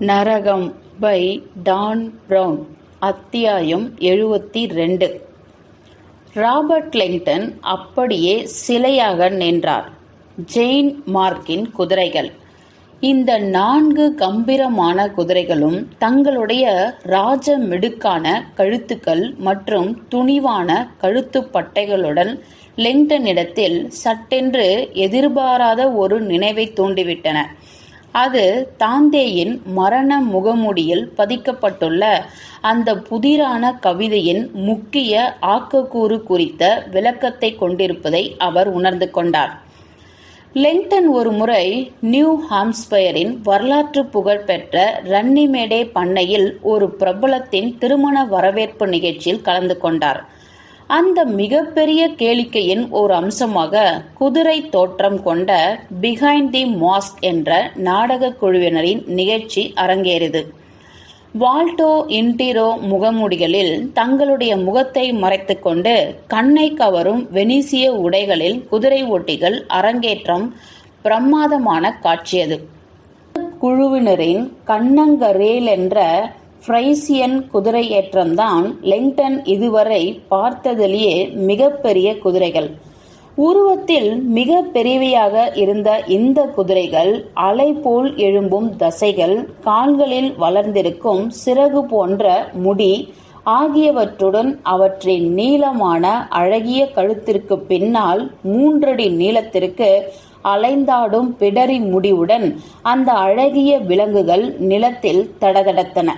நரகம் by Don brown. அத்தியாயம் 72. Robert லிங்டன் அப்படியே சிலையாக நின்றார். ஜெயின் மார்க்கின் குதிரைகள். இந்த 4 கம்பீரமான குதிரைகளும் தங்களுடைய ராஜ மிடுக்கான கழுத்துக்கள் மற்றும் துணிவான கழுத்துப்பட்டைகளுடன் லிங்டனிடத்தில் சட்டென்று எதிர்பாராத ஒரு நினைவை தூண்டிவிட்டன. அது தாந்தேயின் மரண முகமூடியில் பதிக்கப்பட்டுள்ள அந்த புதிரான கவிதையின் முக்கிய ஆக்கக்கூறு குறித்த விளக்கத்தை கொண்டிருப்பதை அவர் உணர்ந்து கொண்டார். லிங்டன் ஒரு முறை நியூ ஹாம்ஸ்பயரின் வரலாற்று புகழ்பெற்ற ரன்னிமேடே பண்ணையில் ஒரு பிரபலத்தின் திருமண வரவேற்பு நிகழ்ச்சியில் கலந்து கொண்டார். அந்த மிகப்பெரிய கேளிக்கையின் ஒரு அம்சமாக குதிரை தோற்றம் கொண்ட பிஹைண்ட் தி மாஸ்க் என்ற நாடக குழுவினரின் நிகழ்ச்சி அரங்கேறியது. வால்டோ இன்டிரோ முகமூடிகளில் தங்களுடைய முகத்தை மறைத்துக்கொண்டு கண்ணை கவரும் வெனிசிய உடைகளில் குதிரை ஓட்டிகள் அரங்கேற்றம் பிரமாதமான காட்சியது. குழுவினரின் கண்ணங்கரேல் என்ற ஃப்ரைசியன் குதிரை ஏற்றம்தான் லிங்டன் இதுவரை பார்த்ததிலேயே மிகப்பெரிய குதிரைகள். உருவத்தில் மிக பெரியவையாக இருந்த இந்த குதிரைகள் அலை போல் எழும்பும் தசைகள், கால்களில் வளர்ந்திருக்கும் சிறகு போன்ற முடி ஆகியவற்றுடன் அவற்றின் நீளமான அழகிய கழுத்திற்கு பின்னால் 3 அடி நீளத்திற்கு அலைந்தாடும் பிடரி முடிவுடன் அந்த அழகிய விலங்குகள் நிலத்தில் தடதடத்தன.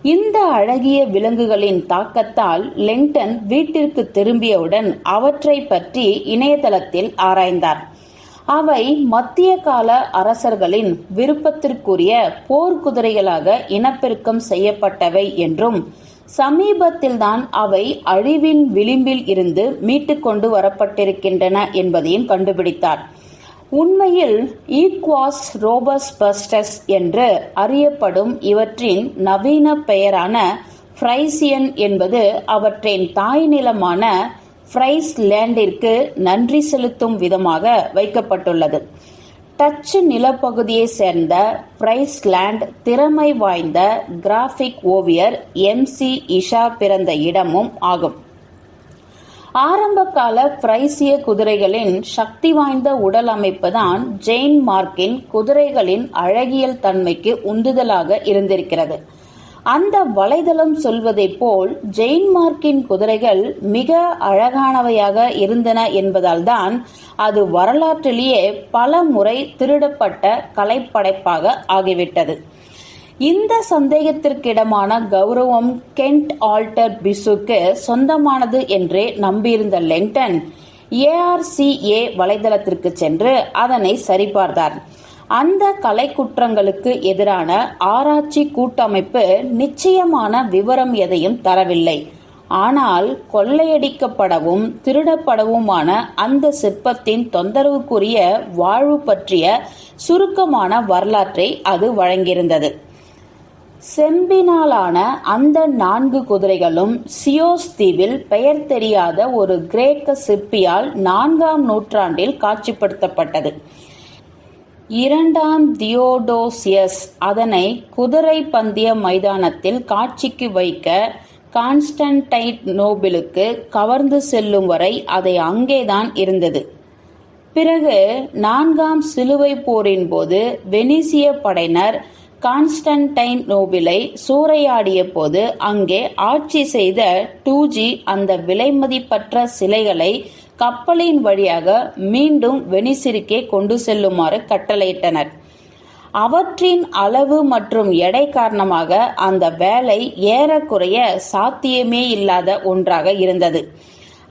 இந்த அழகிய விலங்குகளின் தாக்கத்தால் லிங்டன் வீட்டிற்கு திரும்பியவுடன் அவற்றை பற்றி இணையதளத்தில் ஆராய்ந்தார். அவை மத்திய கால அரசர்களின் விருப்பத்திற்குரிய போர்க்குதிரைகளாக இனப்பெருக்கம் செய்யப்பட்டவை என்றும் சமீபத்தில்தான் அவை அழிவின் விளிம்பில் இருந்து மீட்டு கொண்டு வரப்பட்டிருக்கின்றன என்பதையும் கண்டுபிடித்தார். உண்மையில் ஈக்வாஸ் ரோபஸ்பஸ்டஸ் என்று அறியப்படும் இவற்றின் நவீன பெயரான ஃப்ரைசியன் என்பது அவற்றின் தாய் நிலமான ஃப்ரைஸ்லேண்டிற்கு நன்றி செலுத்தும் விதமாக வைக்கப்பட்டுள்ளது. டச்சு நிலப்பகுதியை சேர்ந்த ஃப்ரைஸ்லேண்ட் திறமை வாய்ந்த கிராஃபிக் ஓவியர் MC இஷா பிறந்த இடமும் ஆகும். ஆரம்ப கால ஃப்ரைசிய குதிரைகளின் சக்தி வாய்ந்த உடல் அமைப்பு தான் ஜெயின் மார்க்கின் குதிரைகளின் அழகியல் தன்மைக்கு உந்துதலாக இருந்திருக்கிறது. அந்த வலைதளம் சொல்வதை போல் ஜெயின் மார்க்கின் குதிரைகள் மிக அழகானவையாக இருந்தன என்பதால் தான் அது வரலாற்றிலேயே பல முறை திருடப்பட்ட கலைப்படைப்பாக ஆகிவிட்டது. இந்த சந்தேகத்திற்கிடமான கௌரவம் கென்ட் ஆல்டர் பிசுக்கு சொந்தமானது என்றே நம்பியிருந்த லிங்டன் ARCA வலைதளத்திற்கு சென்று அதனை சரிபார்த்தார். அந்த கலை குற்றங்களுக்கு எதிரான ஆராய்ச்சி கூட்டமைப்பு நிச்சயமான விவரம் எதையும் தரவில்லை. ஆனால் கொள்ளையடிக்கப்படவும் திருடப்படவுமான அந்த சிற்பத்தின் தொந்தரவுக்குரிய வாழ்வு பற்றிய சுருக்கமான வரலாற்றை அது வழங்கியிருந்தது. செம்பினாலான அந்த 4 குதிரைகளும் சியோஸ் தீவில் பெயர் தெரியாத ஒரு கிரேக்க சிற்பியால் 4ஆம் நூற்றாண்டில் காட்சிப்படுத்தப்பட்டது. 2ஆம் தியோடோசியஸ் அதனை குதிரை பந்தய மைதானத்தில் காட்சிக்கு வைக்க கான்ஸ்டன்டைனோபிளுக்கு கவர்ந்து செல்லும் வரை அதை அங்கேதான் இருந்தது. பிறகு 4ஆம் சிலுவை போரின் போது வெனிசிய படையினர் கான்ஸ்டன்டைனோபிளை சூறையாடிய போது அங்கே ஆட்சி செய்த டூஜி அந்த விலைமதிப்பற்ற சிலைகளை கப்பலின் வழியாக மீண்டும் வெனிசிற்கே கொண்டு செல்லுமாறு கட்டளையிட்டனர். அவற்றின் அளவு மற்றும் எடை காரணமாக அந்த வேலை ஏறக்குறைய சாத்தியமே இல்லாத ஒன்றாக இருந்தது.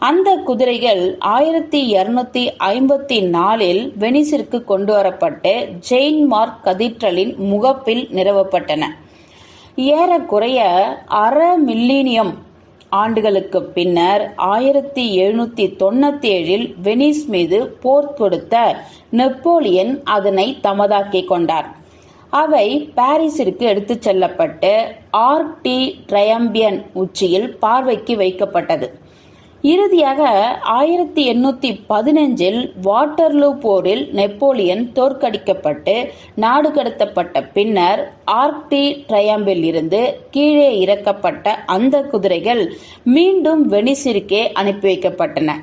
அந்த குதிரைகள் 1254 வெனிசிற்கு கொண்டு வரப்பட்டு ஜெயின் மார்க் கதீட்ரலின் முகப்பில் நிறுவப்பட்டன. ஏறக்குறைய அரை மில்லினியம் ஆண்டுகளுக்கு பின்னர் 1797 வெனிஸ் மீது போர் தொடுத்த நெப்போலியன் அதனை தமதாக்கிக் கொண்டார். அவை பாரிஸிற்கு எடுத்துச் செல்லப்பட்டு ஆர்க் டி ட்ரையம்பியன் உச்சியில் பார்வைக்கு வைக்கப்பட்டது. இறுதியாக 1815 வாட்டர்லூ போரில் நெப்போலியன் தோற்கடிக்கப்பட்டு நாடு கடத்தப்பட்ட பின்னர் ஆர்க் டி ட்ரையம்பில் இருந்து கீழே இறக்கப்பட்ட அந்த குதிரைகள் மீண்டும் வெனிஸிற்கே அனுப்பி வைக்கப்பட்டன.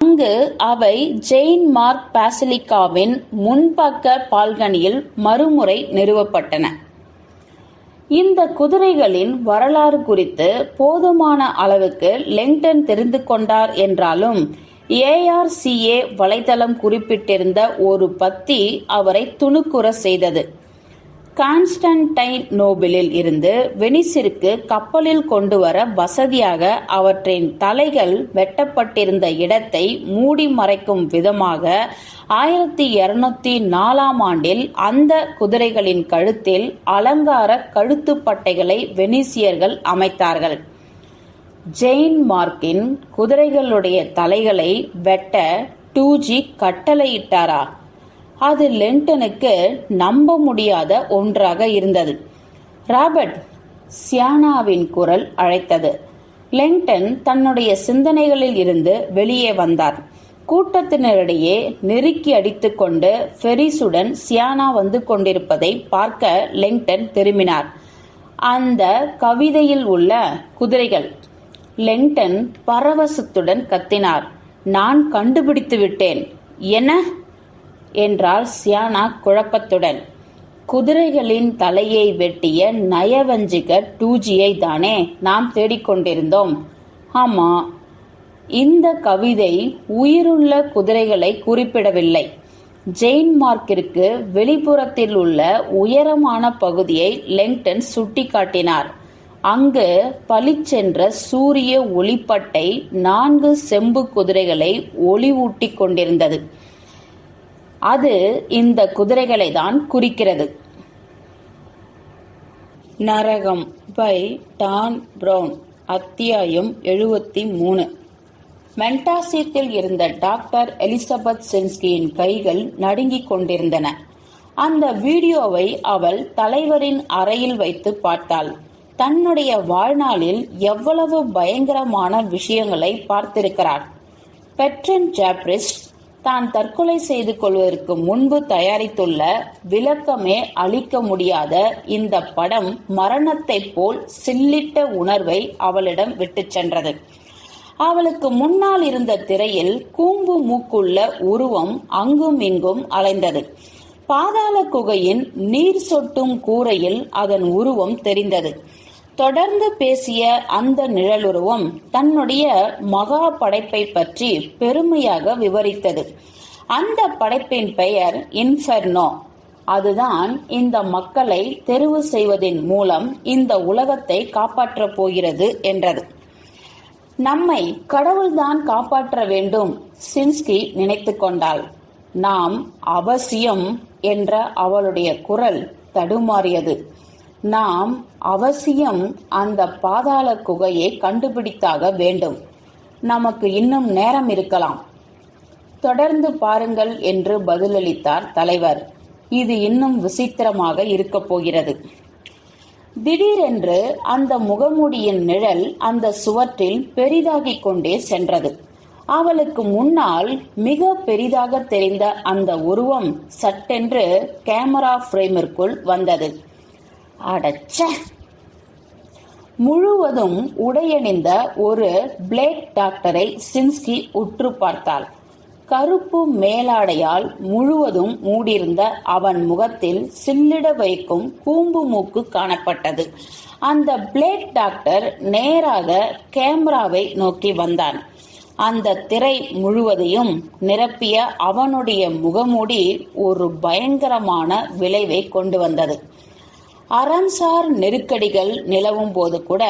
அங்கு அவை செயின்ட் மார்க் பாசிலிகாவின் முன்பக்க பால்கனியில் மறுமுறை நிறுவப்பட்டன. இந்த குதிரைகளின் வரலாறு குறித்து போதுமான அளவுக்கு லெங்டன் தெரிந்து கொண்டார் என்றாலும் ARCA வலைதளம் குறிப்பிட்டிருந்த ஒரு பத்தி அவரை துணுக்குற செய்தது. கான்ஸ்டன்டைனோபிளில் இருந்து வெனிஸிற்கு கப்பலில் கொண்டு வர வசதியாக அவற்றின் தலைகள் வெட்டப்பட்டிருந்த இடத்தை மூடி மறைக்கும் விதமாக 1204 அந்த குதிரைகளின் கழுத்தில் அலங்கார கழுத்துப்பட்டைகளை வெனிசியர்கள் அமைத்தார்கள். ஜெயின் மார்க்கின் குதிரைகளுடைய தலைகளை வெட்ட டூஜி கட்டளையிட்டாரா? அது லெங்டனுக்கு நம்ப முடியாத ஒன்றாக இருந்தது. ராபர்ட், சியானாவின் குரல் அழைத்தது. லெங்டன் தன்னுடைய சிந்தனைகளில் இருந்து வெளியே வந்தார். கூட்டத்தினரிடையே நெருக்கி அடித்துக்கொண்டு ஃபெரிஸுடன் சியானா வந்து கொண்டிருப்பதை பார்க்க லெங்டன் திரும்பினார். அந்த கவிதையில் உள்ள குதிரைகள். லெங்டன் பரவசத்துடன் கத்தினார். நான் கண்டுபிடித்து விட்டேன். என்ன என்றாள் சியானா குழப்பத்துடன். குதிரைகளின் தலையை வெட்டிய நயவஞ்சிக டூஜியை தானே நாம் தேடிக்கொண்டிருந்தோம். ஆமா, இந்த கவிதை உயிருள்ள குதிரைகளை குறிப்பிடவில்லை. ஜெயின் மார்க்கிற்கு வெளிப்புறத்தில் உள்ள உயரமான பகுதியை லெங்டன் சுட்டிக்காட்டினார். அங்கு பளிச்சென்ற சூரிய ஒளிப்பட்டை 4 செம்பு குதிரைகளை ஒளிவூட்டி கொண்டிருந்தது. அது இந்த குதிரைகளை தான் குறிக்கிறது. நரகம் பை டான் பிரவுன். அத்தியாயம் 73. மென்டாசியத்தில் இருந்த டாக்டர் எலிசபெத் சின்ஸ்கியின் கைகள் நடுங்கிக் கொண்டிருந்தன. அந்த வீடியோவை அவள் தலைவரின் அறையில் வைத்து பார்த்தாள். தன்னுடைய வாழ்நாளில் எவ்வளவு பயங்கரமான விஷயங்களை பார்த்திருக்கிறார். பெட்ரன் ஜாப்ரிஸ்ட் தான் தற்கொலை செய்து கொள்வதற்கு முன்பு தயாரித்துள்ள விளக்கமே அளிக்க முடியாத இந்த படம் மரணத்தை போல் சில்லிட்ட உணர்வை அவளிடம் விட்டு சென்றது. அவளுக்கு முன்னால் இருந்த திரையில் கூம்பு மூக்குள்ள உருவம் அங்கும் இங்கும் அலைந்தது. பாதாள குகையின் நீர் சொட்டும் கூரையில் அதன் உருவம் தெரிந்தது. தொடர்ந்து பேசிய அந்த நிழலுருவம் தன்னுடைய மகா படைப்பை பற்றி பெருமையாக விவரித்தது. அந்த படைப்பின் பெயர் இன்ஃபெர்னோ. அதுதான் இந்த மக்களை தெரிவு செய்வதன் மூலம் இந்த உலகத்தை காப்பாற்றப் போகிறது என்றது. நம்மை கடவுள்தான் காப்பாற்ற வேண்டும், சின்ஸ்கி நினைத்து கொண்டாள். நாம் அவசியம் என்ற அவளுடைய குரல் தடுமாறியது. நாம் அவசியம் அந்த பாதாள குகையை கண்டுபிடித்தாக வேண்டும். நமக்கு இன்னும் நேரம் இருக்கலாம். தொடர்ந்து பாருங்கள் என்று பதிலளித்தார் தலைவர். இது இன்னும் விசித்திரமாக இருக்கப் போகிறது. திடீரென்று அந்த முகமூடியின் நிழல் அந்த சுவற்றில் பெரிதாகிக் கொண்டே சென்றது. அவளுக்கு முன்னால் மிக பெரிதாக தெரிந்த அந்த உருவம் சட்டென்று கேமரா பிரேமிற்குள் வந்தது. அடச்ச! முழுவதும் உடையணிந்த ஒரு பிளேக் டாக்டரை சின்ஸ்கி உற்று பார்த்தாள். கருப்பு மேலாடையால் முழுவதும் மூடியிருந்த அவன் முகத்தில் சில்லிட வைக்கும் கூம்பு மூக்கு காணப்பட்டது. அந்த பிளேக் டாக்டர் நேராக கேமராவை நோக்கி வந்தான். அந்த திரை முழுவதையும் நிரப்பிய அவனுடைய முகமூடி ஒரு பயங்கரமான விளைவை கொண்டு வந்தது. அறம்சார் நெருக்கடிகள் நிலவும் போது கூட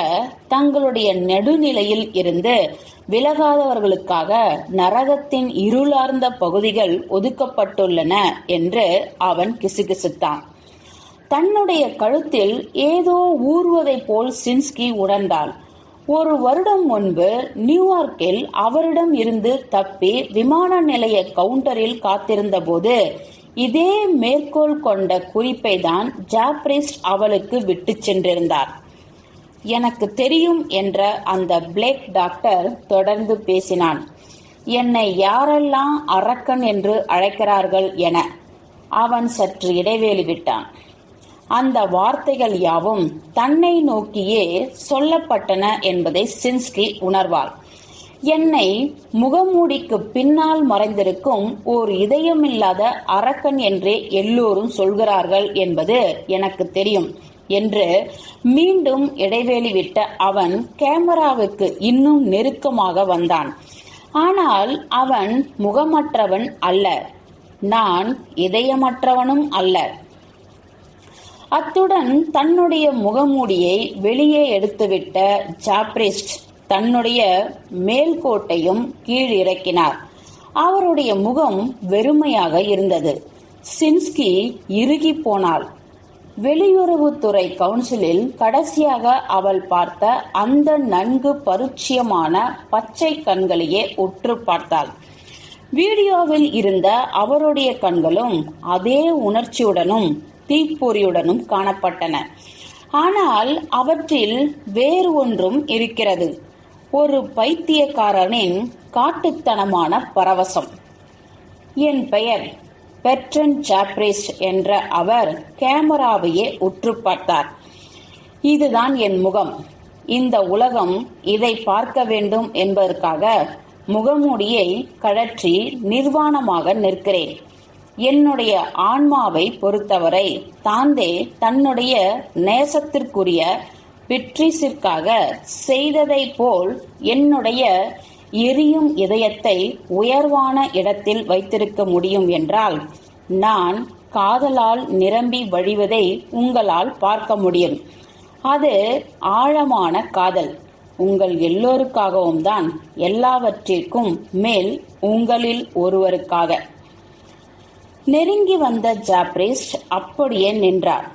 தங்களுடைய நடுநிலையில் இருந்து விலகாதவர்களுக்காக நரகத்தின் இருளார்ந்த பகுதிகள் ஒதுக்கப்பட்டுள்ளன என்று அவன் கிசுகிசுத்தான். தன்னுடைய கழுத்தில் ஏதோ ஊறுவதை போல் சின்ஸ்கி உணர்ந்தாள். 1 வருடம் முன்பு நியூயார்க்கில் அவரிடம் இருந்து தப்பி விமான நிலைய கவுண்டரில் காத்திருந்த போது இதே மேற்கோள் கொண்ட குறிப்பை தான் ஜாப்ரிஸ்ட் அவளுக்கு விட்டு சென்றிருந்தார். எனக்கு தெரியும் என்ற அந்த பிளேக் டாக்டர் தொடர்ந்து பேசினான். என்னை யாரெல்லாம் அரக்கன் என்று அழைக்கிறார்கள் என. அவன் சற்று இடைவேளை விட்டான். அந்த வார்த்தைகள் யாவும் தன்னை நோக்கியே சொல்லப்பட்டன என்பதை சின்ஸ்கி உணர்வாள். என்னை முகமூடிக்கு பின்னால் மறைந்திருக்கும் ஓர் இதயமில்லாத அரக்கன் என்றே எல்லோரும் சொல்கிறார்கள் என்பது எனக்கு தெரியும் என்று மீண்டும் இடைவேளை விட்ட அவன் கேமராவுக்கு இன்னும் நெருக்கமாக வந்தான். ஆனால் அவன் முகமற்றவன் அல்ல, நான் இதயமற்றவனும் அல்ல. அத்துடன் தன்னுடைய முகமூடியை வெளியே எடுத்துவிட்ட ஜாப்ரிஸ்ட் தன்னுடைய மேல்கோட்டையும் கீழ் இறக்கினார். அவருடைய முகம் வெறுமையாக இருந்தது. சின்ஸ்கி இறுகி போனாள். வெளியுறவுத்துறை கவுன்சிலில் கடைசியாக அவள் பார்த்த அந்த நன்கு பரிச்சயமான பச்சை கண்களையே உற்று பார்த்தாள். வீடியோவில் இருந்த அவருடைய கண்களும் அதே உணர்ச்சியுடனும் தீப்பொறியுடனும் காணப்பட்டன. ஆனால் அவற்றில் வேறு ஒன்றும் இருக்கிறது. ஒரு பைத்தியக்காரனின் காட்டுத்தனமான பரவசம். என் பெயர் பெர்ட்ரன் ஜாப்ரிஸ்ட் என்ற அவர் கேமராவையே உற்று பார்த்தார். இதுதான் என் முகம். இந்த உலகம் இதை பார்க்க வேண்டும் என்பதற்காக முகமூடியை கழற்றி நிர்வாணமாக நிற்கிறேன். என்னுடைய ஆன்மாவை பொறுத்தவரை தாந்தே தன்னுடைய நேசத்திற்குரிய பிட்ரிஸிற்காக செய்ததை போல் என்னுடைய எரியும் இதயத்தை உயர்வான இடத்தில் வைத்திருக்க முடியும் என்றால் நான் காதலால் நிரம்பி வழிவதை உங்களால் பார்க்க முடியும். அது ஆழமான காதல். உங்கள் எல்லோருக்காகவும் தான், எல்லாவற்றிற்கும் மேல் உங்களில் ஒருவருக்காக. நெருங்கி வந்த ஜாப்ரிஸ்ட் அப்படியே நின்றார்.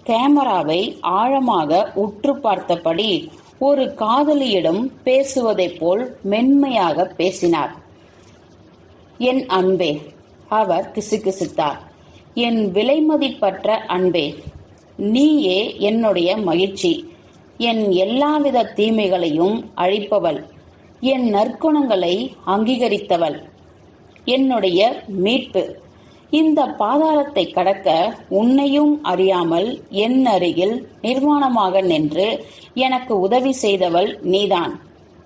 கேமராவை ஆழமாக உற்று பார்த்தபடி ஒரு காதலியிடம் பேசுவதைப் போல் மென்மையாக பேசினார். என் அன்பே, அவர் கிசுகிசுத்தார். என் விலைமதிப்பற்ற அன்பே, நீயே என்னுடைய மகிழ்ச்சி, என் எல்லாவித தீமைகளையும் அழிப்பவள், என் நற்குணங்களை அங்கீகரித்தவள், என்னுடைய மீட்பு. இந்த பாதாளத்தை கடக்க உன்னையும் அறியாமல் என் அருகில் நிர்வாணமாக நின்று எனக்கு உதவி செய்தவள் நீதான்.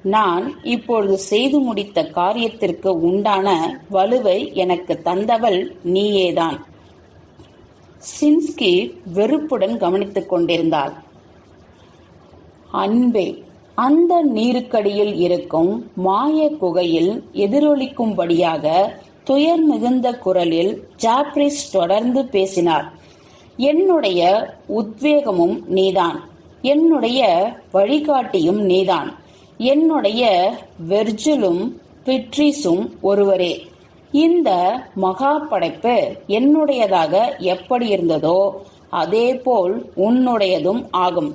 நான் இப்பொழுது செய்து முடித்த காரியத்திற்கு உண்டான வலுவை எனக்கு தந்தவள் நீயேதான். சின்ஸ்கி வெறுப்புடன் கவனித்துக் கொண்டிருந்தாள். அன்பே, அந்த நீருக்கடியில் இருக்கும் மாய குகையில் எதிரொலிக்கும்படியாக துயர் மிகுந்த குரலில் ஜாப்ரிஸ்ட் தொடர்ந்து பேசினார். என்னுடைய உத்வேகமும் நீதான், என்னுடைய வழிகாட்டியும் நீதான், என்னுடைய வெர்ஜிலும் பிட்ரிஸும் ஒருவரே. இந்த மகா படைப்பு என்னுடையதாக எப்படி இருந்ததோ அதேபோல் உன்னுடையதும் ஆகும்.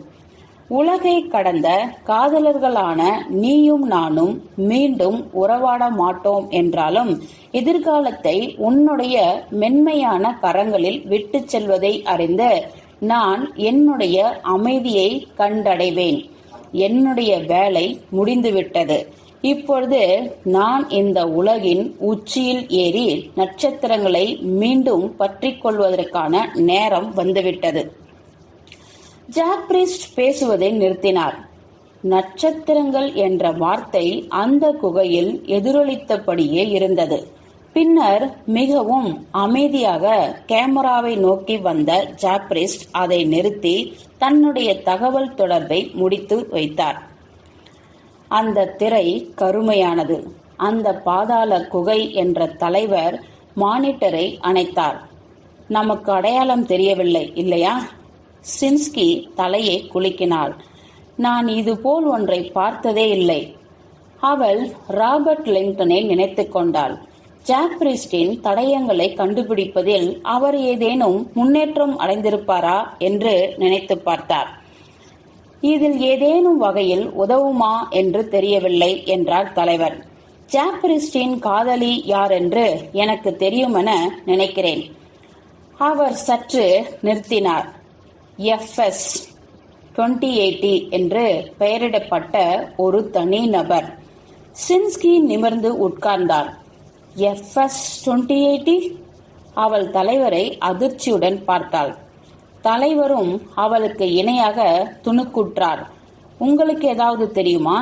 உலகை கடந்த காதலர்களான நீயும் நானும் மீண்டும் உறவாட மாட்டோம் என்றாலும் எதிர்காலத்தை உன்னுடைய மென்மையான கரங்களில் விட்டு செல்வதை அறிந்து நான் என்னுடைய அமைதியை கண்டடைவேன். என்னுடைய வேலை முடிந்துவிட்டது. இப்பொழுது நான் இந்த உலகின் உச்சியில் ஏறி நட்சத்திரங்களை மீண்டும் பற்றிக் கொள்வதற்கான நேரம் வந்துவிட்டது. ஜாப்ரிஸ்ட் பேசுவதை நிறுத்தினார். நட்சத்திரங்கள் என்ற வார்த்தை அந்த குகையில் எதிரொலித்தபடியே இருந்தது. பின்னர் மிகவும் அமைதியாக கேமராவை நோக்கி வந்த ஜாப்ரிஸ்ட் அதை நிறுத்தி தன்னுடைய தகவல் தொடர்பை முடித்து வைத்தார். அந்த திரை கருமையானது. அந்த பாதாள குகை என்ற தலைவர் மானிட்டரை அணைத்தார். நமக்கு அடையாளம் தெரியவில்லை இல்லையா? சின்ஸ்கி தலையை குலுக்கினாள். நான் இதுபோல் ஒன்றை பார்த்ததே இல்லை. அவள் ராபர்ட் லிங்டனை நினைத்துக் கொண்டாள். ஜாப்ரிஸ்டின் தடயங்களை கண்டுபிடிப்பதில் அவர் ஏதேனும் முன்னேற்றம் அடைந்திருப்பாரா என்று நினைத்து பார்த்தார். இதில் ஏதேனும் வகையில் உதவுமா என்று தெரியவில்லை என்றார் தலைவர். ஜாப்ரிஸ்டின் காதலி யார் என்று எனக்கு தெரியுமென நினைக்கிறேன். அவர் சற்று நிறுத்தினார். எஃப்எஸ் 2080 என்று பெயரிடப்பட்ட ஒரு தனி நபர். சின்ஸ்கி நிமிர்ந்து உட்கார்ந்தார். FS 2080? அவள் தலைவரை அதிர்ச்சியுடன் பார்த்தாள். தலைவரும் அவளுக்கு இணையாக துணுக்குற்றார். உங்களுக்கு ஏதாவது தெரியுமா?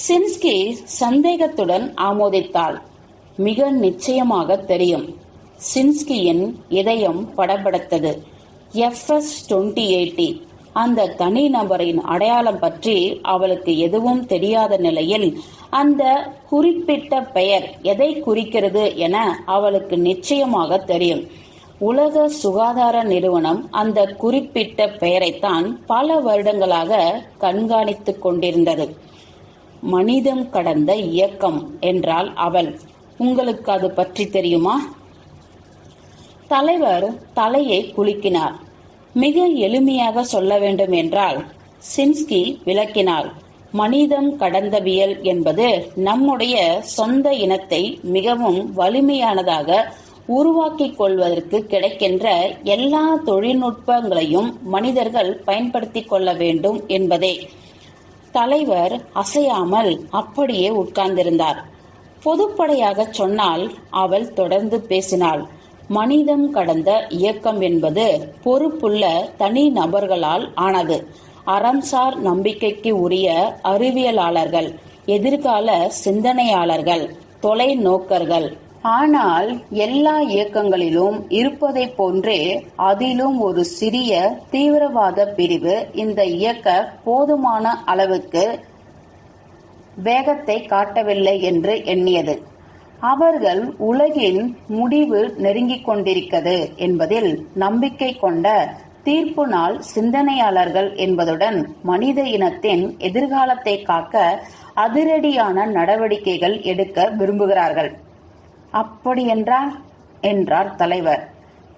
சின்ஸ்கி சந்தேகத்துடன் ஆமோதித்தாள். மிக நிச்சயமாக தெரியும். சின்ஸ்கியின் இதயம் படபடத்தது. FS 2080 அந்த தனி நபரின் அடையாளம் பற்றி அவளுக்கு எதுவும் தெரியாத நிலையில் அந்த குறிப்பிட்ட பெயர் எதை குறிக்கிறது என அவளுக்கு நிச்சயமாக தெரியும். உலக சுகாதார நிறுவனம் அந்த குறிப்பிட்ட பெயரைத்தான் பல வருடங்களாக கண்காணித்துக் கொண்டிருந்தது. மனிதம் கடந்த இயக்கம் என்றால் அவள். உங்களுக்கு அது பற்றி தெரியுமா? தலைவர் தலையை குலுக்கினார். மிக எளிமையாக சொல்ல வேண்டும் என்றால், சின்ஸ்கி விளக்கினார், மனிதம் கடந்தவியல் என்பது நம்முடைய சொந்த இனத்தை மிகவும் வலிமையானதாக உருவாக்கிக் கொள்வதற்கு கிடைக்கின்ற எல்லா தொழில்நுட்பங்களையும் மனிதர்கள் பயன்படுத்திக் கொள்ள வேண்டும் என்பதே. தலைவர் அசையாமல் அப்படியே உட்கார்ந்திருந்தார். பொதுப்படையாக சொன்னால், அவள் தொடர்ந்து பேசினாள். மனிதம் கடந்த இயக்கம் என்பது பொறுப்புள்ள தனி நபர்களால் ஆனது. அறம்சார் நம்பிக்கைக்கு உரிய அறிவியலாளர்கள், எதிர்கால சிந்தனையாளர்கள், தொலைநோக்கர்கள். ஆனால் எல்லா இயக்கங்களிலும் இருப்பதை போன்றே அதிலும் ஒரு சிறிய தீவிரவாத பிரிவு இந்த இயக்க போதுமான அளவுக்கு வேகத்தை காட்டவில்லை என்று எண்ணியது. அவர்கள் உலகின் முடிவு நெருங்கிக் கொண்டிருக்கிறது என்பதில் நம்பிக்கை கொண்ட தீர்ப்பு நாள் சிந்தனையாளர்கள் என்பதுடன் மனித இனத்தின் எதிர்காலத்தை காக்க அதிரடியான நடவடிக்கைகள் எடுக்க விரும்புகிறார்கள். அப்படியென்றால் என்றார் தலைவர்.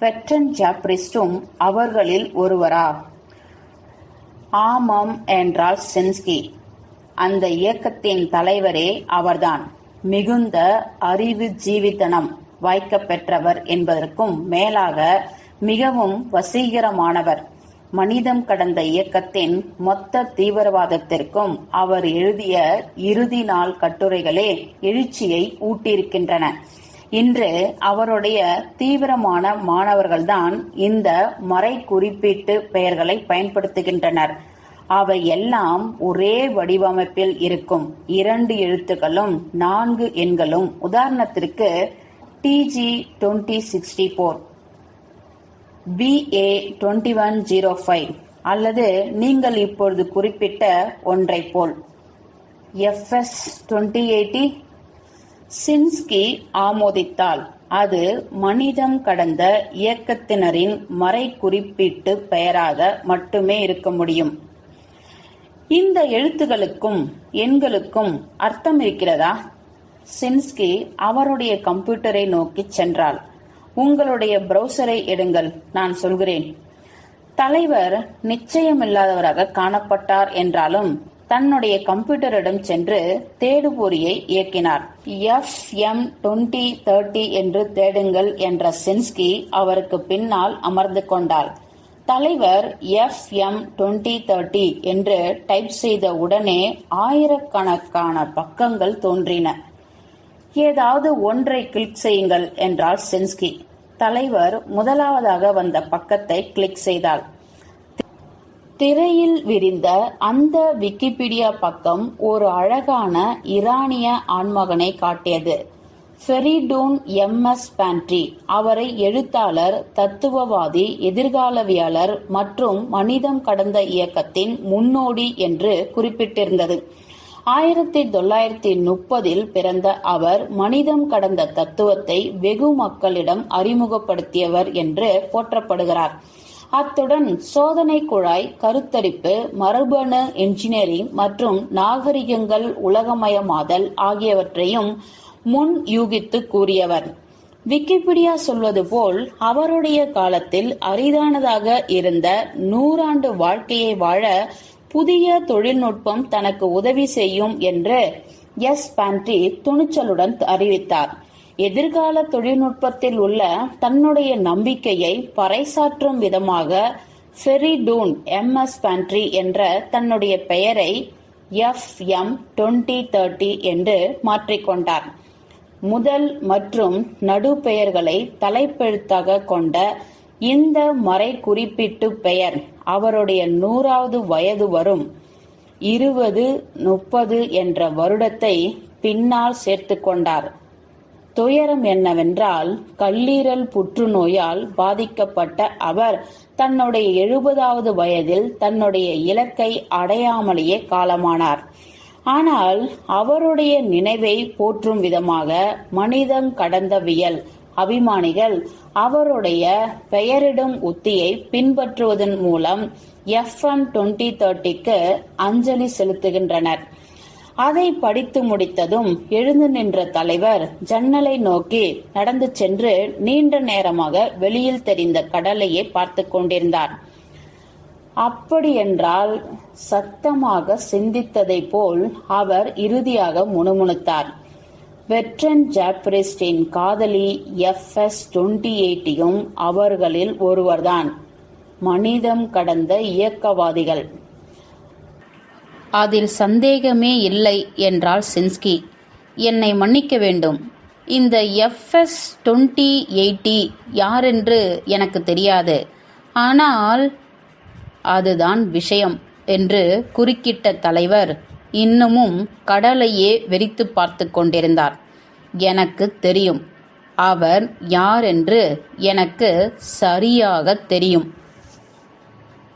பெட்டன் ஜாப்ரிஸ்டும் அவர்களில் ஒருவரா? ஆமாம் என்றார் சின்ஸ்கி. அந்த இயக்கத்தின் தலைவரே அவர்தான். மிகுந்த அறிவு ஜீவித்தனம் வாய்க்கப் பெற்றவர் என்பதற்கும் மேலாக மிகவும் வசீகரமானவர். மனிதம் கடந்த இயக்கத்தின் மொத்த தீவிரவாதத்திற்கும் அவர் எழுதிய இறுதி நாள் கட்டுரைகளே எழுச்சியை ஊட்டியிருக்கின்றன. இன்று அவருடைய தீவிரமான மாணவர்கள்தான் இந்த மறை குறிப்பீட்டு பெயர்களை பயன்படுத்துகின்றனர். அவை எல்லாம் ஒரே வடிவமைப்பில் இருக்கும். 2 எழுத்துக்களும் 4 எண்களும். உதாரணத்திற்கு TG 2064, BA 2105 அல்லது நீங்கள் இப்பொழுது குறிப்பிட்ட ஒன்றை போல் FS 2080. சின்ஸ்கி ஆமோதித்தால் அது மனிதம் கடந்த இயக்கத்தினரின் மறை குறிப்பீட்டு பெயராக மட்டுமே இருக்க முடியும். இந்த எழுத்துகளுக்கும் எண்களுக்கும் அர்த்தம் இருக்கிறதா? சின்ஸ்கி அவருடைய கம்ப்யூட்டரை நோக்கி சென்றாள். உங்களுடைய பிரவுசரை எடுங்கள், நான் சொல்கிறேன். தலைவர் நிச்சயமில்லாதவராக காணப்பட்டார் என்றாலும் தன்னுடைய கம்ப்யூட்டரிடம் சென்று தேடுபொறியை இயக்கினார். FM 2030 என்று தேடுங்கள் என்ற சின்ஸ்கி அவருக்கு பின்னால் அமர்ந்து கொண்டாள். தலைவர் FM 2030 என்று டைப் செய்த உடனே ஆயிரக்கணக்கான பக்கங்கள் தோன்றின. ஏதாவது ஒன்றை கிளிக் செய்யுங்கள் என்றார் சின்ஸ்கி. தலைவர் முதலாவதாக வந்த பக்கத்தை கிளிக் செய்தாள். திரையில் விரிந்த அந்த விக்கிபீடியா பக்கம் ஒரு அழகான ஈரானிய ஆண்மகனை காட்டியது. ஃபெரிடூன் MS பேண்ட்ரி. அவரை எழுத்தாளர், தத்துவவாதி, எதிர்காலவியலாளர் மற்றும் மனிதம் கடந்த இயக்கத்தின் முன்னோடி என்று குறிப்பிட்டிருந்தது. 1930 பிறந்த அவர் மனிதம் கடந்த தத்துவத்தை வெகு மக்களிடம் அறிமுகப்படுத்தியவர் என்று போற்றப்படுகிறார். அத்துடன் சோதனை குழாய், கருத்தரிப்பு, மரபணு என்ஜினியரிங் மற்றும் நாகரிகங்கள் உலகமயமாதல் ஆகியவற்றையும் முன் யூகித்து கூறியவர். விக்கிபீடியா சொல்வது போல் அவருடைய காலத்தில் அரிதானதாக இருந்த 100 ஆண்டு வாழ்க்கையை வாழ புதிய தொழில்நுட்பம் தனக்கு உதவி செய்யும் என்று பேண்ட்ரி துணிச்சலுடன் அறிவித்தார். எதிர்கால தொழில்நுட்பத்தில் உள்ள தன்னுடைய நம்பிக்கையை பறைசாற்றும் விதமாக ஃபெரிடூன் எம்எஸ் பேண்ட்ரி என்ற தன்னுடைய பெயரை FM 2030 என்று மாற்றிக்கொண்டார். முதல் மற்றும் நடு பெயர்களை தலைப்பெழுத்தாக கொண்ட இந்த மறை குறிப்பிட்டு பெயர் அவருடைய 100வது வயது வரும் 2030 என்ற வருடத்தை பின்னால் சேர்த்து கொண்டார். துயரம் என்னவென்றால், கல்லீரல் புற்றுநோயால் பாதிக்கப்பட்ட அவர் தன்னுடைய 70வது வயதில் தன்னுடைய இலக்கை அடையாமலேயே காலமானார். ஆனால் அவருடைய நினைவை போற்றும் விதமாக மனிதம் கடந்தவியல் அபிமானிகள் அவருடைய பெயரிடும் உத்தியை பின்பற்றுவதன் மூலம் FM 2030க்கு அஞ்சலி செலுத்துகின்றனர். அதை படித்து முடித்ததும் எழுந்து நின்ற தலைவர் ஜன்னலை நோக்கி நடந்து சென்று நீண்ட நேரமாக வெளியில் தெரிந்த கடலையே பார்த்து கொண்டிருந்தார். அப்படியென்றால் சத்தமாக சிந்தித்ததை போல் அவர் இறுதியாக முணுமுணுத்தார். வெர்டன் ஜாப்ரிஸ்டின் காதலி FS 28யும் அவர்களில் ஒருவர்தான். மனிதம் கடந்த இயக்கவாதிகள். அதில் சந்தேகமே இல்லை என்றார் சின்ஸ்கி. என்னை மன்னிக்க வேண்டும். இந்த FS 2080 யாரென்று எனக்கு தெரியாது. ஆனால் அதுதான் விஷயம் என்று குறுக்கிட்ட தலைவர் இன்னமும் கடலையே வெறித்து பார்த்து கொண்டிருந்தார். எனக்கு தெரியும். அவர் யார் என்று எனக்கு சரியாக தெரியும்.